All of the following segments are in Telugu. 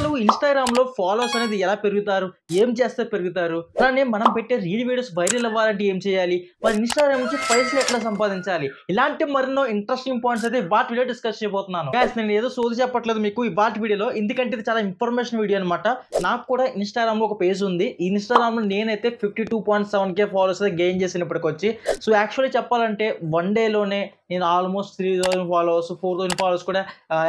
అసలు ఇన్‌స్టాగ్రామ్ లో ఫాలోవర్స్ అనేది ఎలా పెరుగుతారు? ఏం చేస్తే పెరుగుతారు? అలానే మనం పెట్టే రీల్ వీడియోస్ వైరల్ అవ్వాలంటే ఏం చేయాలి? మరి ఇన్‌స్టాగ్రామ్ నుంచి పైసలు ఎట్లా సంపాదించాలి? ఇలాంటి మరెన్నో ఇంట్రెస్టింగ్ పాయింట్స్ అయితే ఇవాల్టి వీడియో డిస్కస్ చేయబోతున్నాను. గైస్ నేను ఏదో సోది చెప్పట్లేదు మీకు ఇవాల్టి వీడియోలో. ఎందుకంటే ఇది చాలా ఇన్ఫర్మేషన్ వీడియో అన్నమాట. నాకు కూడా ఇన్‌స్టాగ్రామ్ లో ఒక పేజ్ ఉంది. ఈ ఇన్‌స్టాగ్రామ్ లో నేనైతే 52.7k ఫాలోవర్స్ అయితే గెయిన్ చేశాను ఇప్పటికొచ్చి. సో యాక్చువల్లీ చెప్పాలంటే వన్ డే లోనే నేను ఆల్మోస్ట్ 3000 ఫాలోవర్స్ 4000 ఫాలోవర్స్ కూడా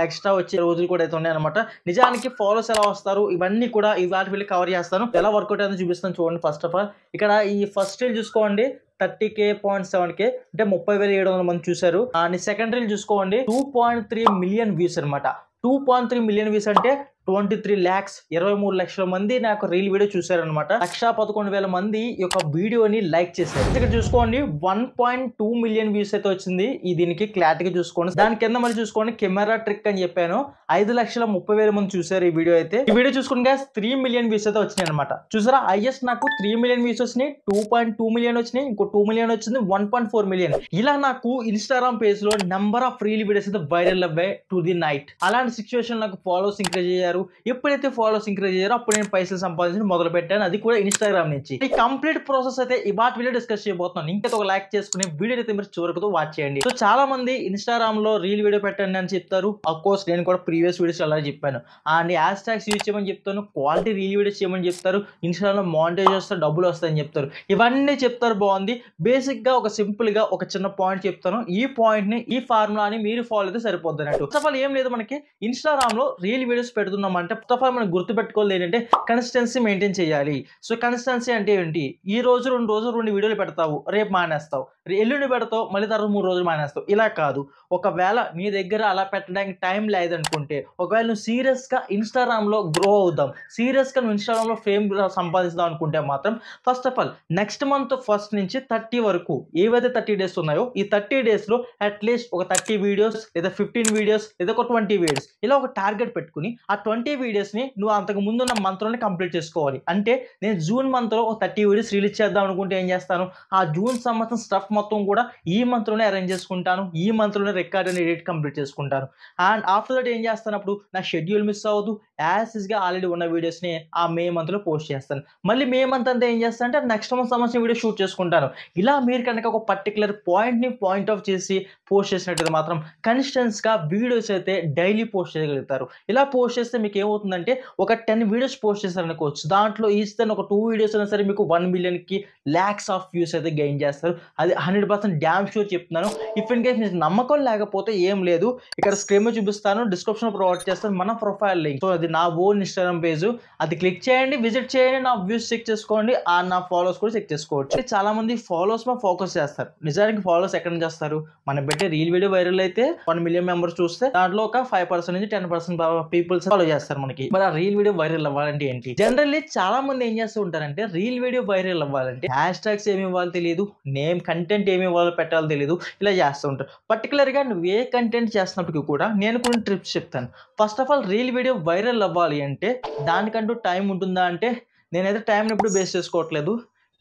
ఎక్స్ట్రా వచ్చే రోజులు కూడా అయితే ఉన్నాయన్నమాట. నిజానికి ఫాలోవర్స్ ఎలా వస్తారు ఇవన్నీ కూడా ఇవాల్టి వీడియోలో కవర్ చేస్తాను. ఎలా వర్కౌట్ అయిందో చూపిస్తాను చూడండి. ఫస్ట్ ఆఫ్ ఆల్ ఇక్కడ ఈ ఫస్ట్ రీల్ చూసుకోండి 30k.7k అంటే 30,700 మంది చూశారు. అండ్ సెకండ్ రీల్ చూసుకోండి 2.3 మిలియన్ వ్యూస్ అనమాట. 2.3 మిలియన్ వ్యూస్ అంటే 23 lakhs 23 లక్షల మంది నాకు రీల్ వీడియో చూసారనమాట. 1,11,000 మంది ఈ యొక్క వీడియోని లైక్ చేశారు. ఇక్కడ చూసుకోండి 1.2 మిలియన్ వ్యూస్ అయితే వచ్చింది. ఈ దీనికి క్లారిటీగా చూసుకోండి. దాని కింద మళ్ళీ చూసుకోండి కెమెరా ట్రిక్ అని చెప్పాను. 5,30,000 మంది చూసారు ఈ వీడియో అయితే. ఈ వీడియో చూసుకుని guys 3 మిలియన్ వ్యూస్ అయితే వచ్చినాయి అనమాట. చూసారా హైయెస్ట్ నాకు 3 మిలియన్ వ్యూస్ వచ్చినాయి, 2.2 మిలియన్ వచ్చినాయి, ఇంకో 2 మిలియన్ వచ్చింది, 1.4 మిలియన్. ఇలా నాకు ఇన్‌స్టాగ్రామ్ పేజ్ లో నెంబర్ ఆఫ్ రీల్ వీడియోస్ అయితే వైరల్ అవ్వాయి టు ది నైట్. అలాంటి సిచ్యువేషన్ నాకు ఫాలోవర్స్ ఇంక్రీజ్ అయ్యారు. ఎప్పుడైతే ఫాలోవర్స్ ఇంక్రీజ్ అయ్యారో అప్పుడు నేను పైసలు సంపాదించడం మొదలు పెట్టాను. అది కూడా ఇన్‌స్టాగ్రామ్ నుంచి. ఈ కంప్లీట్ ప్రాసెస్ అయితే ఇవాల్టి వీడియో డిస్కస్ చేయబోతున్నాను. ఇంకైతే ఒక లైక్ చేసుకుని వీడియో అయితే మీరు చివరకు వాచ్ చేయండి. సో చాలా మంది ఇన్‌స్టాగ్రామ్ లో రీల్ వీడియో పెట్టండి అని చెప్తారు. ఆఫ్ కోర్స్ నేను కూడా ప్రీవియస్ వీడియోస్ అలా చెప్పాను. అండ్ హ్యాష్ ట్యాగ్స్ యూజ్ చేయమని చెప్తాను, క్వాలిటీ రీల్ వీడియోస్ చేయమని చెప్తారు, ఇన్‌స్టాగ్రామ్ లో మానిటైజ్ చేస్తే డబ్బులు వస్తాయని చెప్తారు. ఇవన్నీ చెప్తారు బాగుంది. బేసిక్ గా ఒక సింపుల్ గా ఒక చిన్న పాయింట్ చెప్తాను. ఈ పాయింట్ ని ఈ ఫార్ములాని మీరు ఫాలో అయితే సరిపోద్ది అన్నట్టు. ఫస్ట్ ఆఫ్ ఆల్ ఏం లేదు, మనకి ఇన్‌స్టాగ్రామ్ లో రీల్ వీడియోస్ పెడుతున్నాం అంటే ఫస్ట్ ఆఫ్ ఆల్ మనం గుర్తుపెట్టుకోవాలి ఏంటంటే కన్సిస్టెన్సీ మెయింటైన్ చేయాలి. సో కన్సిస్టెన్సీ అంటే ఏంటి? ఈ రోజు 2 రోజులు 2 వీడియోలు పెడతావు, రేపు మానేస్తావు, ఎల్లుండి పెడతావు, మళ్ళీ తర్వాత 3 రోజులు మానేస్తావు. ఇలా కాదు. ఒకవేళ నీ దగ్గర అలా పెట్టడానికి టైం లేదనుకుంటే, ఒకవేళ నువ్వు సీరియస్ గా ఇన్‌స్టాగ్రామ్ లో గ్రో అవుదాం, సీరియస్ గా నువ్వు ఇన్‌స్టాగ్రామ్ లో ఫేమ్ సంపాదిస్తాం అనుకుంటే మాత్రం first of all next month first నుంచి 30 వరకు ఏవైతే 30 డేస్ ఉన్నాయో ఈ 30 డేస్ లో అట్లీస్ట్ ఒక 30 వీడియోస్ లేదా 15 వీడియోస్ లేదా ఒక 20 వీడియోస్ ఇలా ఒక టార్గెట్ పెట్టుకుని ఆ 20 వీడియోస్ ని నువ్వు అంతకు ముందు ఉన్న మంత్ లోనే కంప్లీట్ చేసుకోవాలి. అంటే నేను జూన్ మంత్ లో ఒక 30 వీడియోస్ రిలీజ్ చేద్దాం అనుకుంటే ఏం చేస్తాను, ఆ జూన్ సంవత్సరం స్టఫ్ మొత్తం కూడా ఈ మంత్ లోనే అరేంజ్ చేసుకుంటాను, ఈ మంత్ లోనే రికార్డ్ అండ్ ఎడిట్ కంప్లీట్ చేసుకుంటాను. అండ్ ఆఫ్టర్ దట్ ఏం చేస్తాను, అప్పుడు నా షెడ్యూల్ మిస్ అవ్వదు, యాజ్ ఇస్ గా ఆల్రెడీ ఉన్న వీడియోస్ ని ఆ మే మంత్ లో పోస్ట్ చేస్తాను. మళ్ళీ మే మంత్ అంతా ఏం చేస్తాను అంటే నెక్స్ట్ మంత్ సంవత్సరం వీడియో షూట్ చేసుకుంటాను. ఇలా మీరు కనుక ఒక పర్టికులర్ పాయింట్ ని పాయింట్ ఆఫ్ చేసి పోస్ట్ చేసినట్టు మాత్రం కన్సిస్టెన్స్ గా వీడియోస్ అయితే డైలీ పోస్ట్ చేయగలుగుతారు. ఇలా పోస్ట్ చేస్తే మీకు ఏమవుతుందంటే ఒక 10 వీడియోస్ పోస్ట్ చేశారనుకోవచ్చు, దాంట్లో ఈచ్ దెన్ ఒక 2 వీడియోస్ అయినా సరే మీకు 1 మిలియన్ కి లాక్స్ ఆఫ్ వ్యూస్ అయితే గెయిన్ చేస్తారు. అది 100% డ్యామ్ షూర్ చెప్తున్నాను. ఇఫ్ ఇన్ కేస్ మీకు నమ్మకం లేకపోతే ఏం లేదు, ఇక్కడ స్క్రీన్ మీద చూపిస్తాను, డిస్క్రిప్షన్ ప్రొవైడ్ చేస్తాను మన ప్రొఫైల్ లింక్. సో అది నా ఓన్ ఇన్‌స్టాగ్రామ్ పేజ్, అది క్లిక్ చేయండి, విజిట్ చేయండి, నా వ్యూస్ చెక్ చేసుకోండి, నా ఫాలోవర్స్ కూడా చెక్ చేసుకోవచ్చు. చాలా మంది ఫాలోవర్స్ మీద ఫోకస్ చేస్తారు. నిజానికి ఫాలోవర్స్ ఎక్కడ నుంచి చేస్తారు? మనం పెట్టే రీల్ వీడియో వైరల్ అయితే 1 మిలియన్ మెంబర్స్ చూస్తే దాంట్లో ఒక 5% నుంచి 10% పీపుల్స్ ఫాలో చేస్తారు మనకి. మరి ఆ రీల్ వీడియో వైరల్ అవ్వాలంటే ఏంటి? జనరల్లీ చాలా మంది ఏం చేస్తూ ఉంటారంటే రీల్ వీడియో వైరల్ అవ్వాలంటే హ్యాష్ ట్యాగ్స్ ఏమి ఇవ్వాలో తెలియదు, నేమ్ కంటెంట్ ఏమి ఇవ్వాలో పెట్టాలో తెలియదు, ఇలా చేస్తూ ఉంటారు. పర్టికులర్ గా నువ్వు ఏ కంటెంట్ చేస్తున్నప్పటికీ కూడా నేను కొన్ని ట్రిప్స్ చెప్తాను. First of all reel video viral అవ్వాలి అంటే దానికంటూ టైం ఉంటుందా అంటే నేనైతే టైం ఎప్పుడు బేస్ చేసుకోవట్లేదు.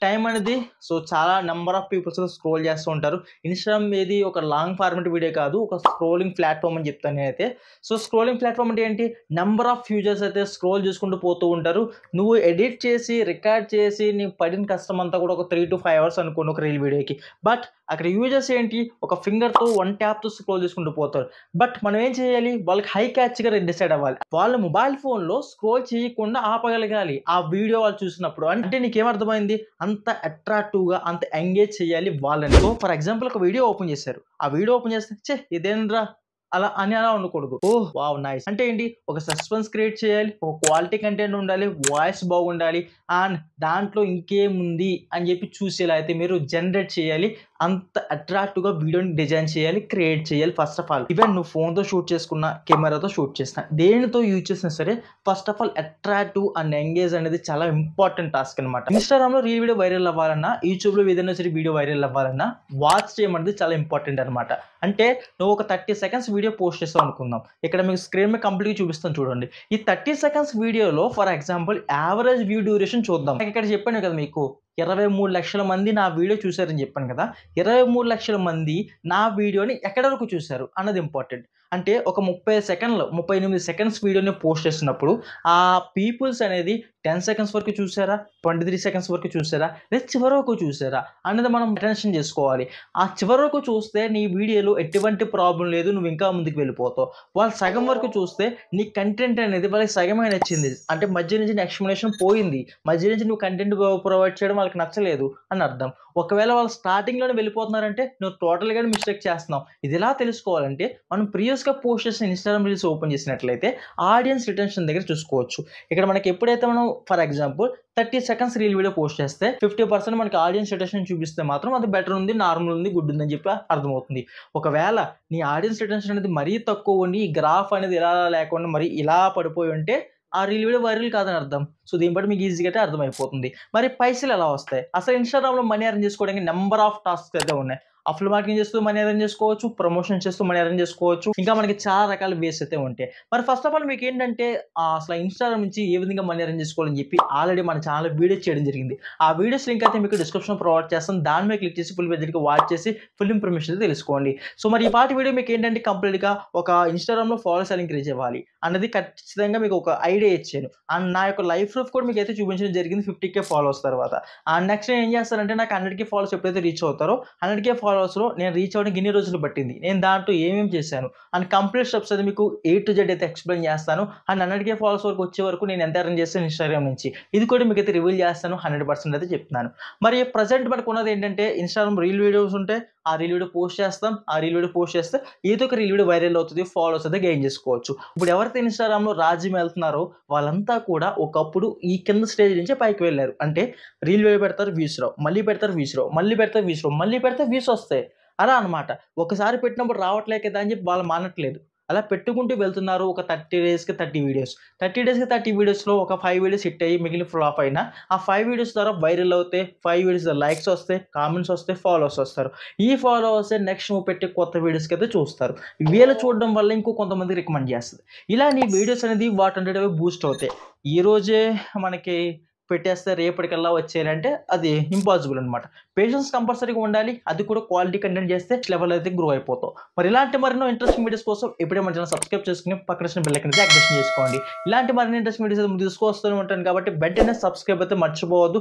టైం అనేది సో చాలా నెంబర్ ఆఫ్ పీపుల్స్ స్క్రోల్ చేస్తూ ఉంటారు. ఇన్‌స్టాగ్రామ్ ఏది ఒక లాంగ్ ఫార్మాట్ వీడియో కాదు, ఒక స్క్రోలింగ్ ప్లాట్ఫామ్ అని చెప్తాను నేనైతే. సో స్క్రోలింగ్ ప్లాట్ఫామ్ అంటే ఏంటి? నెంబర్ ఆఫ్ యూజర్స్ అయితే స్క్రోల్ చేసుకుంటూ పోతూ ఉంటారు. నువ్వు ఎడిట్ చేసి రికార్డ్ చేసి నీ పడిన కష్టం అంతా కూడా ఒక 3 to 5 అవర్స్ అనుకోండి ఒక రీల్ వీడియోకి. బట్ అక్కడ యూజర్స్ ఏంటి, ఒక ఫింగర్తో 1 ట్యాప్తో స్క్రోల్ చేసుకుంటూ పోతారు. బట్ మనం ఏం చేయాలి, వాళ్ళకి హై క్యాచ్గా డిసైడ్ అవ్వాలి. వాళ్ళ మొబైల్ ఫోన్లో స్క్రోల్ చేయకుండా ఆపగలగాలి ఆ వీడియో వాళ్ళు చూసినప్పుడు. అంటే నీకేమర్థమైంది, అంత అట్రాక్టివ్గా అంత ఎంగేజ్ చేయాలి వాళ్ళని. సో ఫర్ ఎగ్జాంపుల్ ఒక వీడియో ఓపెన్ చేశారు, ఆ వీడియో ఓపెన్ చేస్తే ఇదేంద్రా అలా ఉండకూడదు. ఓహ్ వావ్ నైస్ అంటే ఏంటి, ఒక సస్పెన్స్ క్రియేట్ చేయాలి, ఒక క్వాలిటీ కంటెంట్ ఉండాలి, వాయిస్ బాగుండాలి, అండ్ దాంట్లో ఇంకేముంది అని చెప్పి చూసేలా అయితే మీరు జనరేట్ చేయాలి. అంత అట్రాక్టివ్గా వీడియోని డిజైన్ చేయాలి, క్రియేట్ చేయాలి. ఫస్ట్ ఆఫ్ ఆల్ ఈవెన్ నువ్వు ఫోన్తో షూట్ చేసుకున్నా, కెమెరాతో షూట్ చేసినా, దేనితో యూజ్ చేసినా సరే first of all attractive and engage అనేది చాలా ఇంపార్టెంట్ టాస్క్ అనమాట. ఇన్‌స్టాగ్రామ్ లో రీల్ వీడియో వైరల్ అవ్వాలన్నా, యూట్యూబ్ లో ఏదైనా సరే వీడియో వైరల్ అవ్వాలన్నా వాచ్ చేయడం అనేది చాలా ఇంపార్టెంట్ అనమాట. అంటే నువ్వు ఒక 30 సెకండ్స్ వీడియో పోస్ట్ చేస్తావు అనుకుందాం. ఇక్కడ మీకు స్క్రీన్ మీద కంప్లీట్గా చూపిస్తాను చూడండి. ఈ 30 సెకండ్స్ వీడియోలో for example average view duration చూద్దాం. ఇక్కడ చెప్పాను కదా మీకు 23 లక్షల మంది నా వీడియో చూశారని చెప్పాను కదా. 23 లక్షల మంది నా వీడియోని ఎక్కడి వరకు చూశారు అన్నది ఇంపార్టెంట్. అంటే ఒక 30 సెకండ్లు 38 సెకండ్స్ వీడియోని పోస్ట్ చేసినప్పుడు ఆ పీపుల్స్ అనేది 10 సెకండ్స్ వరకు చూసారా, 23 సెకండ్స్ వరకు చూసారా, లేదా చివరి వరకు చూసారా అనేది మనం అటెన్షన్ చేసుకోవాలి. ఆ చివరి వరకు చూస్తే నీ వీడియోలో ఎటువంటి ప్రాబ్లం లేదు, నువ్వు ఇంకా ముందుకు వెళ్ళిపోతావు. వాళ్ళు సగం వరకు చూస్తే నీ కంటెంట్ అనేది వాళ్ళకి సగమే నచ్చింది, అంటే మధ్య నుంచి నీ ఎక్స్ప్లెనేషన్ పోయింది, మధ్య నుంచి నువ్వు కంటెంట్ ప్రొవైడ్ చేయడం వాళ్ళకి నచ్చలేదు అని అర్థం. ఒకవేళ వాళ్ళు స్టార్టింగ్లోనే వెళ్ళిపోతున్నారంటే నువ్వు టోటల్గా మిస్టేక్ చేస్తున్నావు. ఇది ఎలా తెలుసుకోవాలంటే మనం ప్రీవియస్గా పోస్ట్ చేసిన ఇన్స్టాగ్రామ్ రీల్స్ ఓపెన్ చేసినట్లయితే ఆడియన్స్ రిటెన్షన్ దగ్గర చూసుకోవచ్చు. ఇక్కడ మనకి ఎప్పుడైతే మనం for example 30 seconds reel video post చేస్తే 50% మనకి ఆడియన్స్ రిటెన్షన్ చూపిస్తే మాత్రం అది బెటర్ ఉంది, నార్మల్ ఉంది, గుడ్ ఉంది అని చెప్పి అర్థమవుతుంది. ఒకవేళ నీ ఆడియన్స్ రిటెన్షన్ అనేది మరీ తక్కువ ఉండి ఈ గ్రాఫ్ అనేది ఇలా లేకుండా మరి ఇలా పడిపోయి ఉంటే ఆ రీల్ వీడియో వైరల్ కాదని అర్థం. సో దీన్ని బట్టి మీకు ఈజీగా అయితే అర్థమైపోతుంది. మరి పైసలు ఎలా వస్తాయి? అసలు ఇన్స్టాగ్రామ్లో మనీ ఎర్న్ చేసుకోవడానికి నెంబర్ ఆఫ్ టాస్క్స్ అయితే ఉన్నాయి. అఫ్ల్ మార్కెటింగ్ చేస్తూ మనీ ఎర్న్ చేసుకోవచ్చు, ప్రమోషన్ చేస్తూ మనీ ఎర్న్ చేసుకోవచ్చు, ఇంకా మనకి చాలా రకాల వేస్ అయితే ఉంటాయి. మరి ఫస్ట్ ఆఫ్ ఆల్ మీకు ఏంటంటే అసలు ఇన్స్టాగ్రామ్ నుంచి ఏ విధంగా మనీ ఎర్న్ చేసుకోవాలని చెప్పి ఆల్రెడీ మన ఛానల్ వీడియోస్ చేయడం జరిగింది. ఆ వీడియోస్ లింక్ అయితే మీకు డిస్క్రిప్షన్ ప్రొవైడ్ చేస్తాను. దాని మీద క్లిక్ చేసి ఫుల్ పేజ్కి వాచ్ చేసి ఫుల్ ఇన్ఫర్మేషన్ అయితే తెలుసుకోండి. సో మరి ఈ పాటి వీడియో మీకు ఏంటంటే కంప్లీట్గా ఒక ఇన్స్టాగ్రామ్లో ఫాలోవర్స్ ఎలా ఇంక్రీజ్ అవ్వాలి అన్నది ఖచ్చితంగా మీకు ఒక ఐడియా ఇచ్చాను. అండ్ నా యొక్క లైఫ్ ప్రూఫ్ కూడా మీకు అయితే చూపించడం జరిగింది 50K ఫాలోవర్స్ తర్వాత. అండ్ నెక్స్ట్ నేను ఏం చేస్తానంటే నాకు 100K ఫాలోవర్స్ ఎప్పుడైతే రీచ్ అవుతారో 100K ఫాలోవర్స్లో నేను రీచ్ అవ్వడానికి ఇన్ని రోజులు పట్టింది, నేను దాంట్లో ఏమేమి చేశాను అండ్ కంప్లీట్ స్టెప్స్ అది మీకు A to Z అయితే ఎక్స్ప్లెయిన్ చేస్తాను. అండ్ 100K ఫాలోవర్స్ వరకు వచ్చే వరకు నేను ఎంత ఎర్న్ చేస్తాను ఇన్స్టాగ్రామ్ నుంచి ఇది కూడా మీకు అయితే రివీల్ చేస్తాను, 100% అయితే చెప్తున్నాను. మరి ప్రజెంట్ మనకు ఉన్నది ఏంటంటే ఇన్స్టాగ్రామ్ రీల్ వీడియోస్ ఉంటే ఆ రీల్ వీడియో పోస్ట్ చేస్తాం, ఆ రీల్ వీడియో పోస్ట్ చేస్తే ఏదో ఒక రీల్ వీడియో వైరల్ అవుతుంది, ఫాలోవర్స్ అయితే గెయిన్ చేసుకోవచ్చు. ఇప్పుడు ఎవరైతే ఇన్స్టాగ్రామ్లో రాజ్యం వెళ్తున్నారో వాళ్ళంతా కూడా ఒకప్పుడు ఈ కింద స్టేజ్ నుంచే పైకి వెళ్ళారు. అంటే రీల్ వీడియో పెడతారు, వ్యూస్ రావు, మళ్ళీ పెడతారు, వ్యూస్ రావు, మళ్ళీ పెడతారు, వ్యూస్ రావు, మళ్ళీ పెడితే వ్యూస్ వస్తాయి. అలా అనమాట. ఒకసారి పెట్టినప్పుడు రావట్లే కదా అని చెప్పి వాళ్ళు మానట్లేదు, అలా పెట్టుకుంటూ వెళ్తున్నారు. ఒక 30 డేస్కి 30 వీడియోస్, 30 డేస్కి 30 వీడియోస్లో ఒక 5 వీడియోస్ హిట్ అయ్యి మిగిలిన ఫ్లాప్ అయినా ఆ 5 వీడియోస్ ద్వారా వైరల్ అవుతాయి, 5 వీడియోస్ ద్వారా లైక్స్ వస్తాయి, కామెంట్స్ వస్తాయి, ఫాలోవర్స్ వస్తారు. ఈ ఫాలోవర్స్ నెక్స్ట్ నువ్వు పెట్టే కొత్త వీడియోస్కి అయితే చూస్తారు. వీళ్ళు చూడడం వల్ల ఇంకో కొంతమంది రికమెండ్ చేస్తుంది. ఇలా నీ వీడియోస్ అనేది వాటి బూస్ట్ అవుతాయి. ఈరోజే మనకి పెట్టేస్తే రేపటికల్లా వచ్చేయాలంటే అది ఇంపాసిబుల్ అనమాట. పేషెన్స్ కంపల్సరీగా ఉండాలి, అది కూడా క్వాలిటీ కంటెంట్ చేస్తే లెవెల్ అయితే గ్రో అయిపోతాం. మరి ఇలాంటి మరిన్నో ఇంట్రెస్టింగ్ వీడియోస్ కోసం ఎప్పుడే మన ఛానల్ సబ్స్క్రైబ్ చేసుకుని పక్కన బెల్ ఐకాన్ అయితే యాక్టివేషన్ చేసుకోండి. ఇలాంటి మరిన్ని ఇంట్రెస్టింగ్ వీడియోస్ అయితే తీసుకొస్తూనే ఉంటాను కాబట్టి వెంటనే సబ్స్క్రైబ్ అయితే మర్చిపోవద్దు.